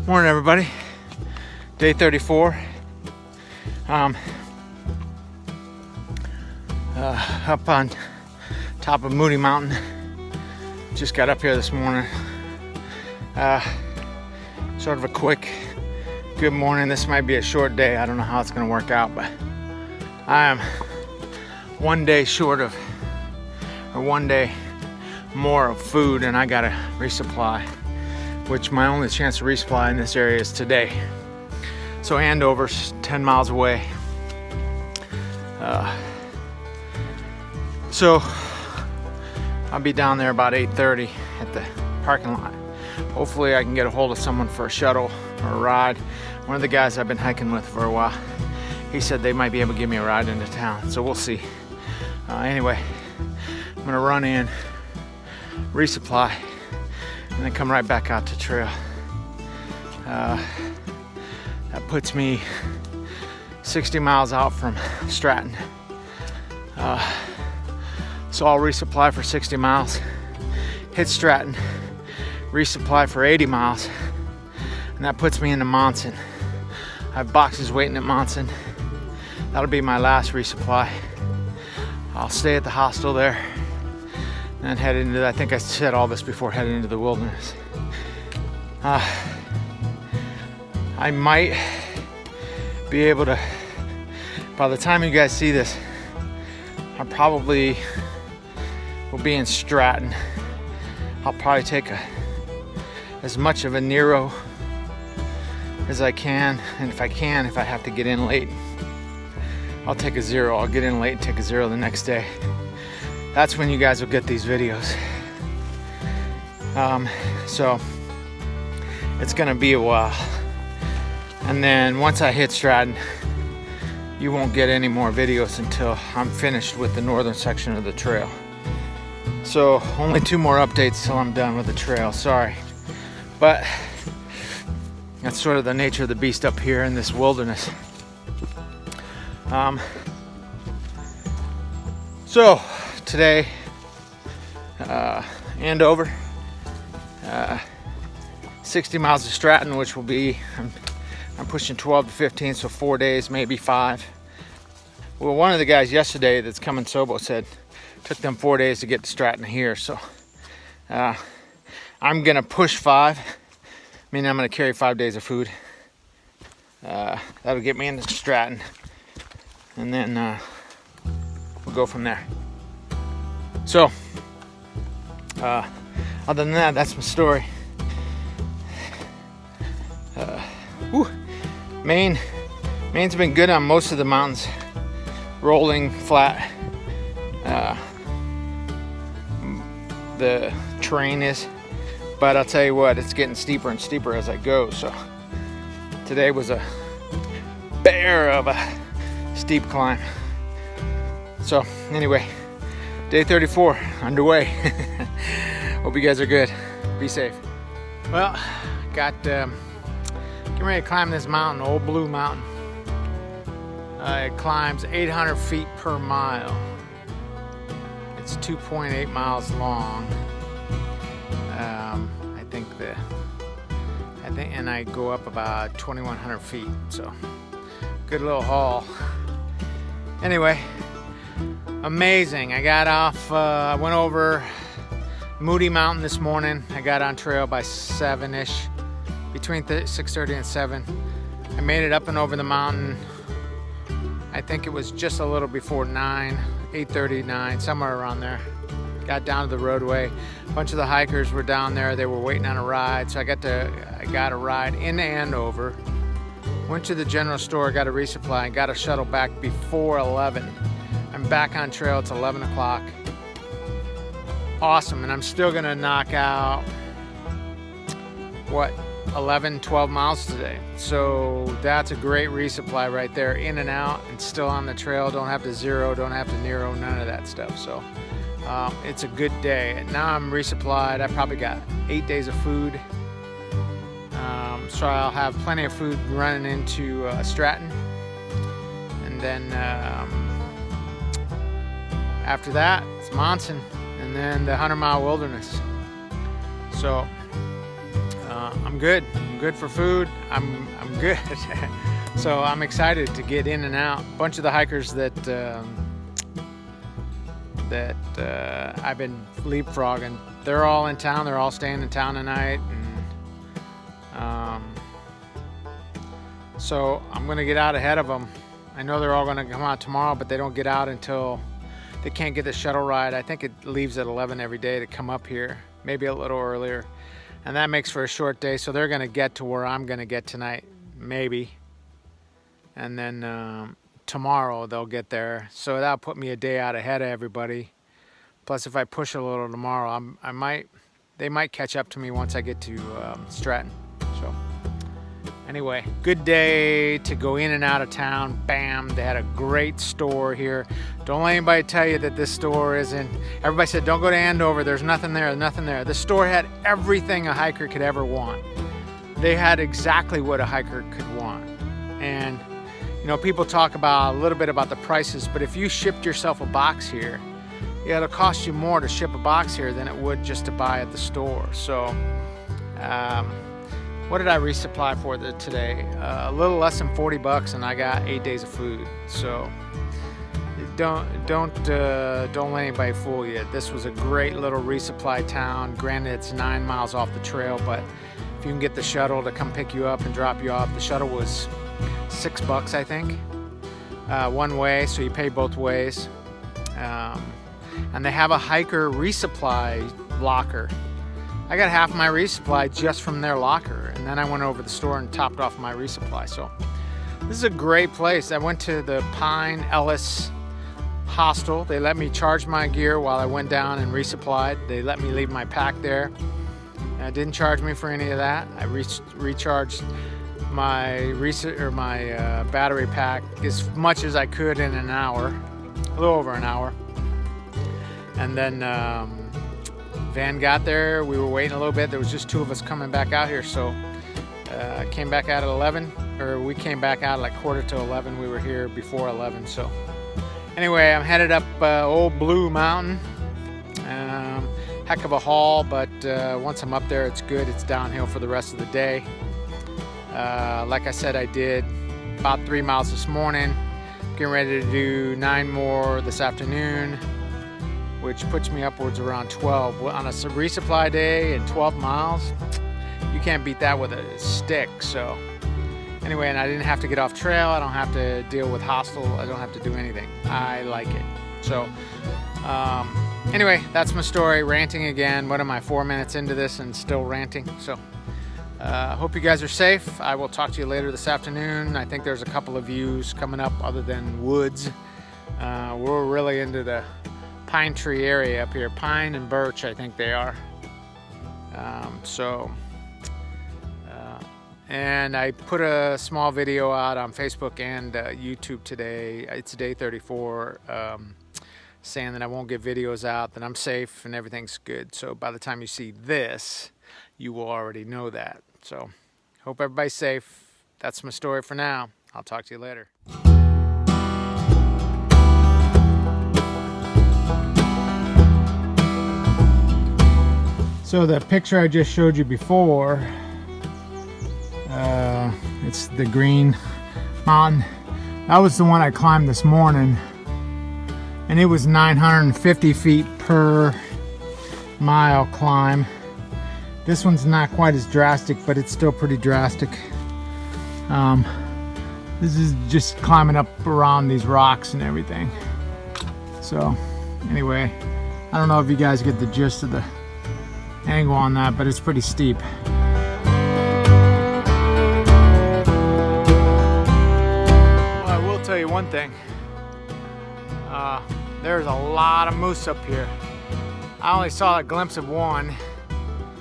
Morning, everybody. Day 34. Up on top of Moody Mountain. Just got up here this morning. Sort of a quick good morning. This might be a short day. I don't know how it's going to work out, but I am one day short of, or one day more of food, and I got to resupply, which my only chance to resupply in this area is today. So Andover's 10 miles away. So I'll be down there about 8:30 at the parking lot. Hopefully I can get a hold of someone for a shuttle or a ride. One of the guys I've been hiking with for a while, he said they might be able to give me a ride into town, so we'll see. Anyway, I'm gonna run in, resupply, and then come right back out to trail. That puts me 60 miles out from Stratton. So I'll resupply for 60 miles, hit Stratton, resupply for 80 miles, and that puts me into Monson. I have boxes waiting at Monson. That'll be my last resupply. I'll stay at the hostel there and head into, I think I said all this before, heading into the wilderness. I might be able to, by the time you guys see this, I probably will be in Stratton. I'll probably take as much of a Nero as I can, and if I have to get in late, I'll take a zero. I'll get in late and take a zero the next day. That's when you guys will get these videos. So it's gonna be a while. And then once I hit Stratton, you won't get any more videos until I'm finished with the northern section of the trail. So only 2 more updates till I'm done with the trail, sorry. But that's sort of the nature of the beast up here in this wilderness. So today, Andover, 60 miles to Stratton, which will be, I'm pushing 12 to 15, so 4 days, maybe 5. Well, one of the guys yesterday that's coming Sobo said took them 4 days to get to Stratton here, so I'm gonna push 5. I mean, I'm gonna carry 5 days of food. That'll get me into Stratton, and then we'll go from there. So, other than that, that's my story. Maine's been good on most of the mountains, rolling, flat. The terrain is, but I'll tell you what, it's getting steeper and steeper as I go. So today was a bear of a steep climb. So anyway, day 34 underway. Hope you guys are good. Be safe. Well, got getting ready to climb this mountain, Old Blue Mountain. It climbs 800 feet per mile. It's 2.8 miles long. I think, and I go up about 2,100 feet. So good little haul. Anyway, amazing. I got off. I went over Moody Mountain this morning. I got on trail by 7-ish. Between 6:30 and 7. I made it up and over the mountain. I think it was just a little before 9, 8:30, 9, somewhere around there. Got down to the roadway. A bunch of the hikers were down there. They were waiting on a ride, so I got a ride into Andover. Went to the general store, got a resupply, and got a shuttle back before 11. I'm back on trail. It's 11 o'clock. Awesome, and I'm still gonna knock out, 11, 12 miles today. So that's a great resupply right there, in and out, and still on the trail. Don't have to zero, don't have to Nero, none of that stuff. So it's a good day. Now I'm resupplied. I probably got 8 days of food. So I'll have plenty of food running into Stratton. And then after that, it's Monson, and then the 100-mile wilderness. So I'm good. I'm good for food. I'm good. So I'm excited to get in and out. A bunch of the hikers that I've been leapfrogging, they're all in town. They're all staying in town tonight, and so I'm gonna get out ahead of them. I know they're all gonna come out tomorrow, but they don't get out until they can't get the shuttle ride. I think it leaves at 11 every day to come up here, maybe a little earlier, and that makes for a short day. So they're gonna get to where I'm gonna get tonight, maybe, and then tomorrow they'll get there. So that'll put me a day out ahead of everybody. Plus, if I push a little tomorrow, they might catch up to me once I get to Stratton. So anyway, good day to go in and out of town. Bam, they had a great store here. Don't let anybody tell you that this store isn't. Everybody said, don't go to Andover, there's nothing there, nothing there. The store had everything a hiker could ever want. They had exactly what a hiker could want. And you know, people talk about a little bit about the prices, but if you shipped yourself a box here, yeah, it'll cost you more to ship a box here than it would just to buy at the store. So what did I resupply for today? A little less than 40 bucks, and I got 8 days of food. So don't let anybody fool you. This was a great little resupply town. Granted, it's 9 miles off the trail, but if you can get the shuttle to come pick you up and drop you off, the shuttle was $6, I think, one way, so you pay both ways. And they have a hiker resupply locker. I got half my resupply just from their locker, and then I went over to the store and topped off my resupply. So this is a great place. I went to the Pine Ellis hostel. They let me charge my gear while I went down and resupplied. They let me leave my pack there. Didn't charge me for any of that. I recharged my battery pack as much as I could in an hour, a little over an hour. And then van got there. We were waiting a little bit. There was just 2 of us coming back out here, so came back out at 11, or we came back out at like 11:45. We were here before 11. So anyway, I'm headed up Old Blue Mountain. Heck of a haul, but once I'm up there, it's good. It's downhill for the rest of the day. Like I said, I did about 3 miles this morning. Getting ready to do 9 more this afternoon, which puts me upwards around 12. On a resupply day and 12 miles, you can't beat that with a stick. So anyway, and I didn't have to get off trail. I don't have to deal with hostile. I don't have to do anything. I like it. So anyway, that's my story. Ranting again. What am I, 4 minutes into this and still ranting? So hope you guys are safe. I will talk to you later this afternoon. I think there's a couple of views coming up other than woods. We're really into the pine tree area up here. Pine and birch, I think they are. And I put a small video out on Facebook and YouTube today. It's day 34, saying that I won't get videos out, that I'm safe and everything's good. So by the time you see this, you will already know that. So hope everybody's safe. That's my story for now. I'll talk to you later. So the picture I just showed you before, it's the Green Mountain. That was the one I climbed this morning, and it was 950 feet per mile climb. This one's not quite as drastic, but it's still pretty drastic. This is just climbing up around these rocks and everything. So anyway, I don't know if you guys get the gist of the angle on that, but it's pretty steep. Well, I will tell you one thing. There's a lot of moose up here. I only saw a glimpse of one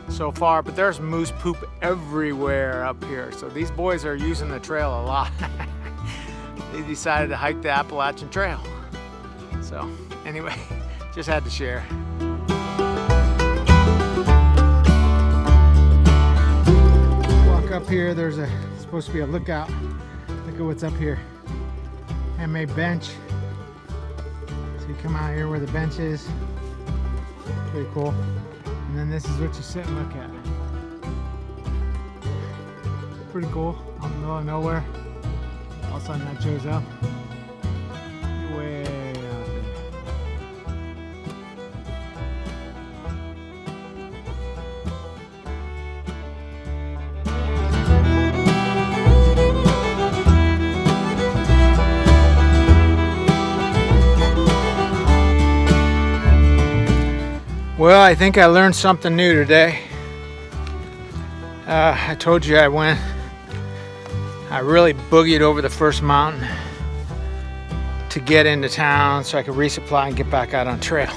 so far, but there's moose poop everywhere up here. So these boys are using the trail a lot. They decided to hike the Appalachian Trail. So anyway, just had to share. Walk up here, there's supposed to be a lookout. Look at what's up here. Handmade bench. So you come out here where the bench is. Pretty cool. And then this is what you sit and look at. pretty cool. Out in the middle of nowhere. All of a sudden that shows up. Way out there. Well, I think I learned something new today. I told you I really boogied over the first mountain to get into town so I could resupply and get back out on trail.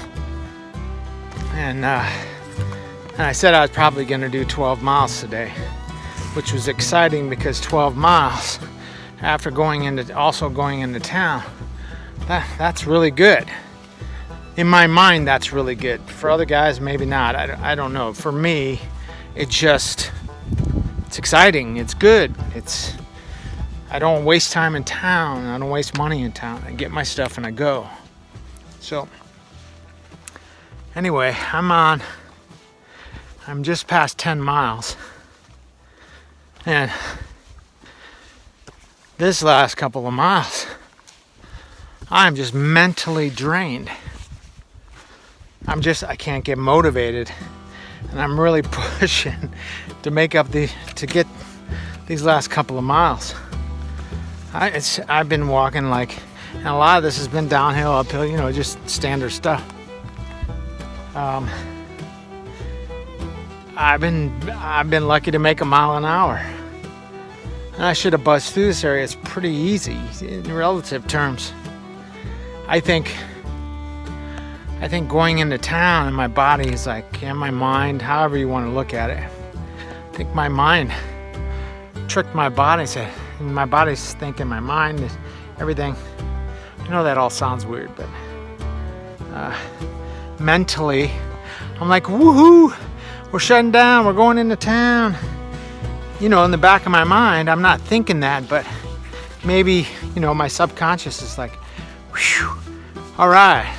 And I said I was probably going to do 12 miles today, which was exciting because 12 miles after going into town, that's really good. In my mind, that's really good. For other guys, maybe not. I don't know. For me, it's exciting. It's good. I don't waste time in town. I don't waste money in town. I get my stuff and I go. So anyway, I'm just past 10 miles. And this last couple of miles, I'm just mentally drained. I can't get motivated, and I'm really pushing to to get these last couple of miles. I've been walking and a lot of this has been downhill, uphill, just standard stuff. I've been lucky to make a mile an hour, and I should have buzzed through this area. It's pretty easy in relative terms. I think going into town and my body is and my mind, however you want to look at it. I think my mind tricked my body, and my body's thinking my mind is everything. I know that all sounds weird, but mentally, I'm like, woohoo, we're shutting down, we're going into town. In the back of my mind, I'm not thinking that, but maybe, my subconscious is like, whew, all right.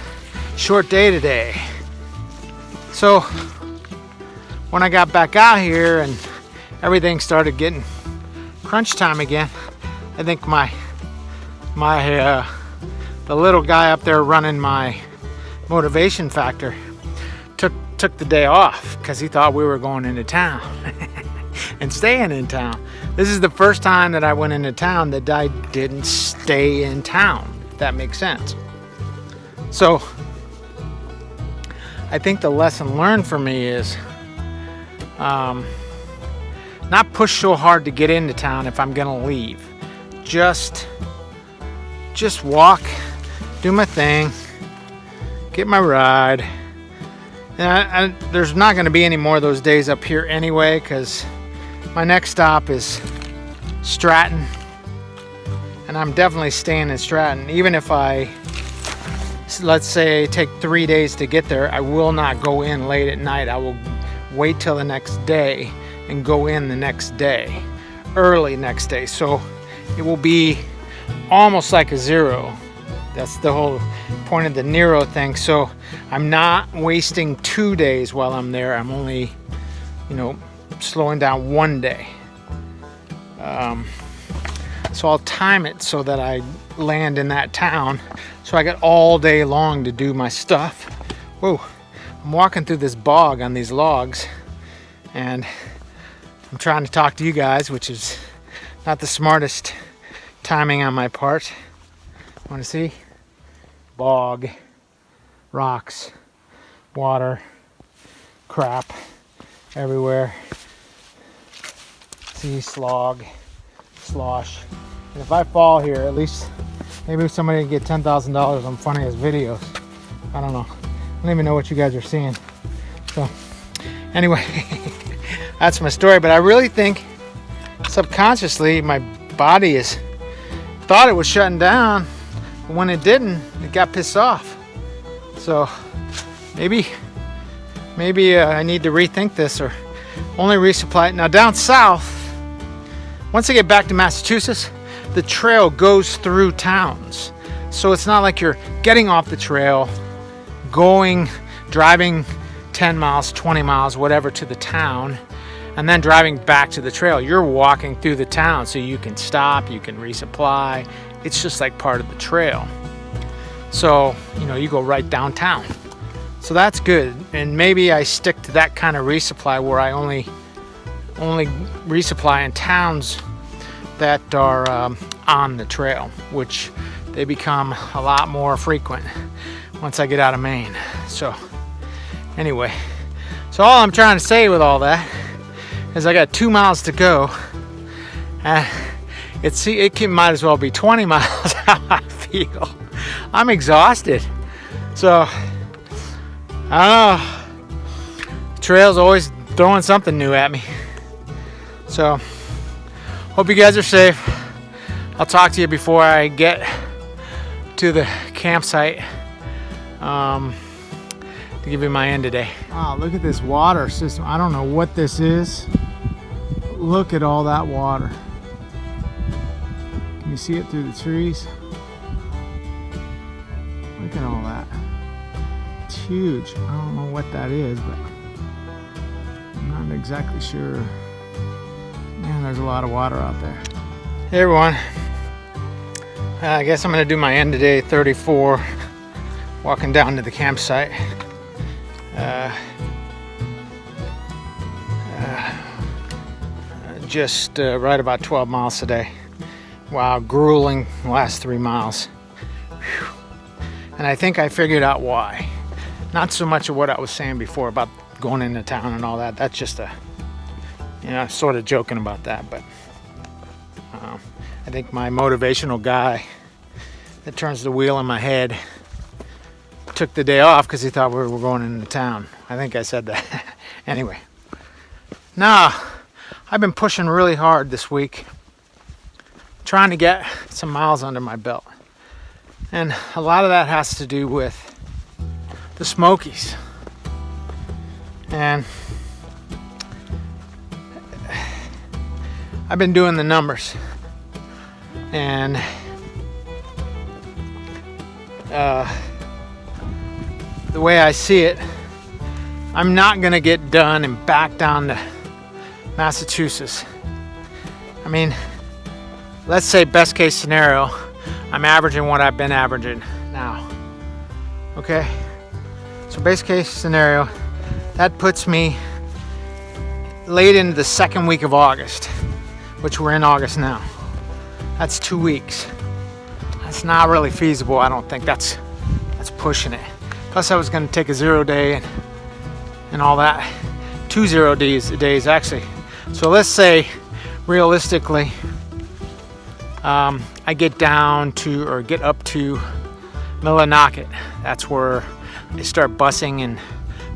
Short day today. So when I got back out here and everything started getting crunch time again, I think the little guy up there running my motivation factor took the day off because he thought we were going into town and staying in town. This is the first time that I went into town that I didn't stay in town, if that makes sense. So I think the lesson learned for me is not push so hard to get into town if I'm gonna leave. Just walk, do my thing, get my ride. And there's not gonna be any more of those days up here anyway, because my next stop is Stratton, and I'm definitely staying in Stratton. Even if let's say take 3 days to get there, I will not go in late at night. I will wait till the next day and go in the next day, early next day. So it will be almost like a zero. That's the whole point of the Nero thing. So I'm not wasting 2 days while I'm there. I'm only, slowing down 1 day. So I'll time it so that I land in that town. So I got all day long to do my stuff. Whoa, I'm walking through this bog on these logs, and I'm trying to talk to you guys, which is not the smartest timing on my part. Want to see? Bog, rocks, water, crap everywhere. See, slosh. And if I fall here, at least maybe somebody can get $10,000 on funniest videos. I don't know. I don't even know what you guys are seeing. So anyway, that's my story. But I really think subconsciously my body thought it was shutting down, but when it didn't, it got pissed off. So maybe I need to rethink this or only resupply it. Now down south, once I get back to Massachusetts, the trail goes through towns. So it's not like you're getting off the trail, driving 10 miles, 20 miles, whatever to the town, and then driving back to the trail, you're walking through the town, so you can stop, you can resupply. It's just like part of the trail. So, you know, you go right downtown. So that's good. And maybe I stick to that kind of resupply where I only resupply in towns that are on the trail, which they become a lot more frequent once I get out of Maine. So anyway, so all I'm trying to say with all that is I got 2 miles to go. It might as well be 20 miles how I feel. I'm exhausted. So I don't know. Trail's always throwing something new at me. So hope you guys are safe. I'll talk to you before I get to the campsite to give you my end today. Wow, look at this water system. I don't know what this is. Look at all that water. Can you see it through the trees? Look at all that. It's huge. I don't know what that is, but I'm not exactly sure. Man, there's a lot of water out there. Hey everyone. I guess I'm gonna do my end today, 34, walking down to the campsite. Just right about 12 miles today. Wow, grueling last 3 miles. Whew. And I think I figured out why. Not so much of what I was saying before about going into town and all that. That's just sort of joking about that, but I think my motivational guy that turns the wheel in my head took the day off because he thought we were going into town. I think I said that. Anyway, now I've been pushing really hard this week, trying to get some miles under my belt, and a lot of that has to do with the Smokies. And I've been doing the numbers, and the way I see it, I'm not gonna get done and back down to Massachusetts. I mean, let's say best case scenario, I'm averaging what I've been averaging now. Okay? So best case scenario, that puts me late into the second week of August, which we're in August now. That's 2 weeks. That's not really feasible. I don't think that's pushing it. Plus I was going to take a 0 day and all that. 2 0 days actually. So let's say realistically I get down to or get up to Millinocket. That's where I start busing and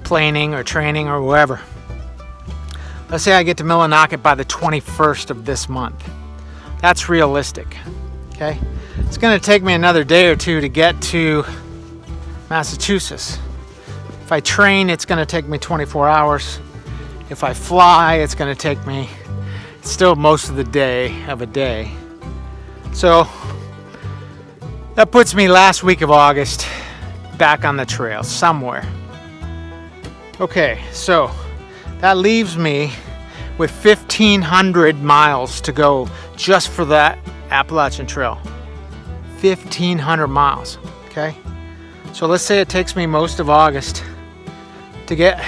planing or training or whatever. Let's say I get to Millinocket by the 21st of this month. That's realistic. Okay? It's going to take me another day or two to get to Massachusetts. If I train, it's going to take me 24 hours. If I fly, it's going to take me still most of the day of a day. So that puts me last week of August back on the trail somewhere. Okay, so that leaves me with 1,500 miles to go just for that Appalachian Trail. 1,500 miles, okay? So let's say it takes me most of August to get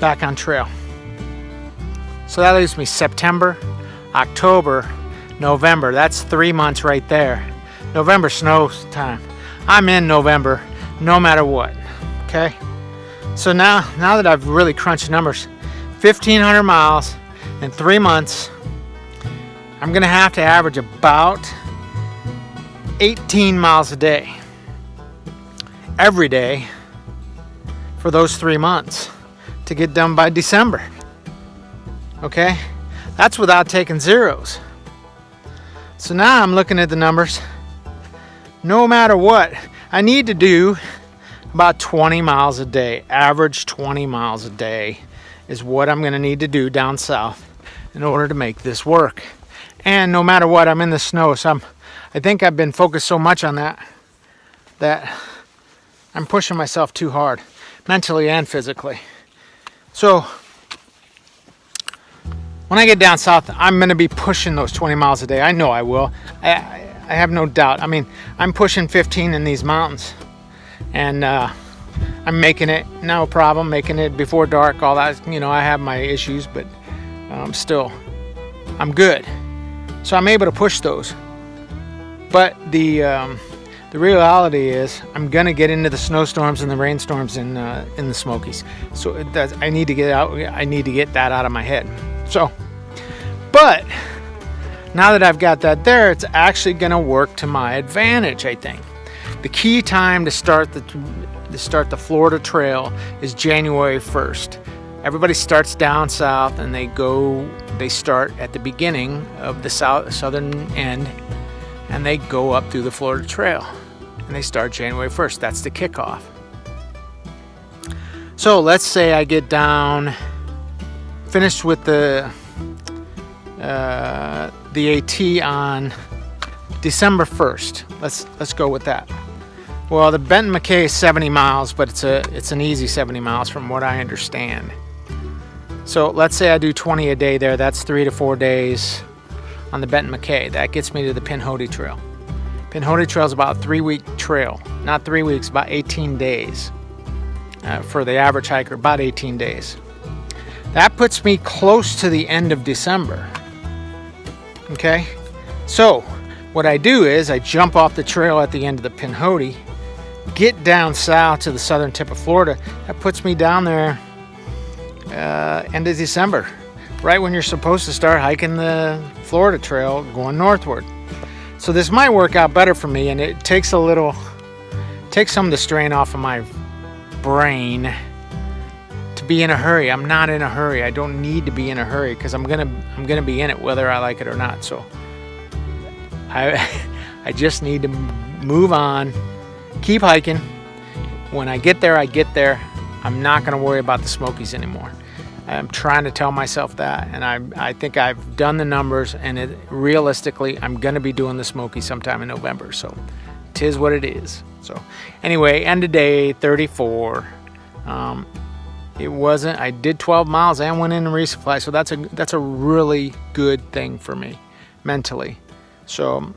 back on trail. So that leaves me September, October, November. That's 3 months right there. November snow time. I'm in November no matter what, okay? So now that I've really crunched numbers, 1,500 miles in 3 months, I'm gonna have to average about 18 miles a day every day for those 3 months to get done by December. Okay? That's without taking zeros. So now I'm looking at the numbers. No matter what, I need to do about 20 miles a day. Average 20 miles a day is what I'm going to need to do down south in order to make this work. And no matter what, I'm in the snow. So I think I've been focused so much on that I'm pushing myself too hard, mentally and physically. So when I get down south, I'm going to be pushing those 20 miles a day. I know I will. I have no doubt. I mean, I'm pushing 15 in these mountains, and I'm making it, no problem, making it before dark, all that. You know, I have my issues, but still, I'm good. So I'm able to push those. But the reality is, I'm gonna get into the snowstorms and the rainstorms in the Smokies. So I need to get out. I need to get that out of my head. So, but now that I've got that there, it's actually gonna work to my advantage. I think the key time to start the Florida Trail is January 1st. Everybody starts down south, and they start at the beginning of the southern end, and they go up through the Florida Trail, and they start January 1st. That's the kickoff. So let's say I get down, finished with the AT on December 1st. Let's go with that. Well, the Benton McKay is 70 miles, but it's an easy 70 miles from what I understand. So let's say I do 20 a day there. That's 3 to 4 days on the Benton McKay. That gets me to the Pinhoti Trail. Pinhoti Trail is about a 3-week trail. Not 3 weeks, about 18 days. For the average hiker, about 18 days. That puts me close to the end of December. Okay? So what I do is I jump off the trail at the end of the Pinhoti, get down south to the southern tip of Florida. That puts me down there end of December, right when you're supposed to start hiking the Florida Trail going northward. So this might work out better for me, and it takes some of the strain off of my brain to be in a hurry. I'm not in a hurry. I don't need to be in a hurry, because I'm gonna be in it whether I like it or not. So I just need to move on, keep hiking. When I get there, I get there. I'm not going to worry about the Smokies anymore. I'm trying to tell myself that, and I think I've done the numbers, and realistically, I'm going to be doing the Smokies sometime in November. So, 'tis what it is. So, anyway, end of day 34. It wasn't. I did 12 miles and went in and resupply. So that's a really good thing for me mentally. So.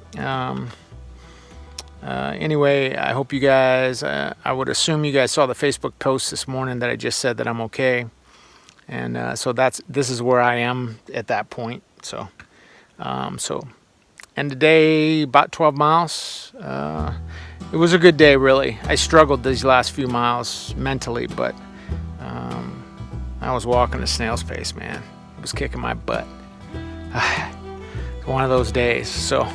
Anyway, I hope you guys, I would assume you guys saw the Facebook post this morning that I just said that I'm okay. And so this is where I am at that point. So end of day, about 12 miles. It was a good day, really. I struggled these last few miles mentally, but I was walking a snail's pace, man. It was kicking my butt. One of those days. So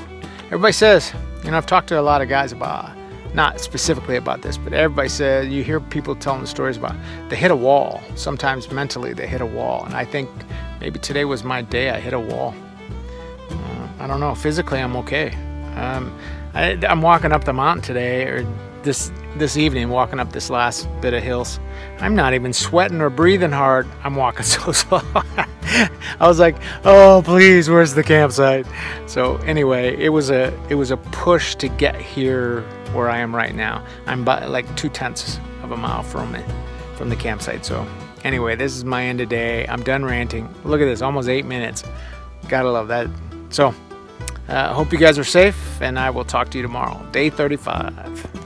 everybody says, you know, I've talked to a lot of guys about, not specifically about this, but everybody says, you hear people telling the stories about they hit a wall. Sometimes mentally they hit a wall. And I think maybe today was my day I hit a wall. I don't know. Physically, I'm okay. I'm walking up the mountain today, or this evening, walking up this last bit of hills. I'm not even sweating or breathing hard. I'm walking so slow. I was like, oh, please, where's the campsite? So anyway, it was a push to get here where I am right now. I'm about like 2/10 of a mile from the campsite. So anyway, this is my end of day. I'm done ranting. Look at this, almost 8 minutes. Gotta love that. So hope you guys are safe, and I will talk to you tomorrow. Day 35.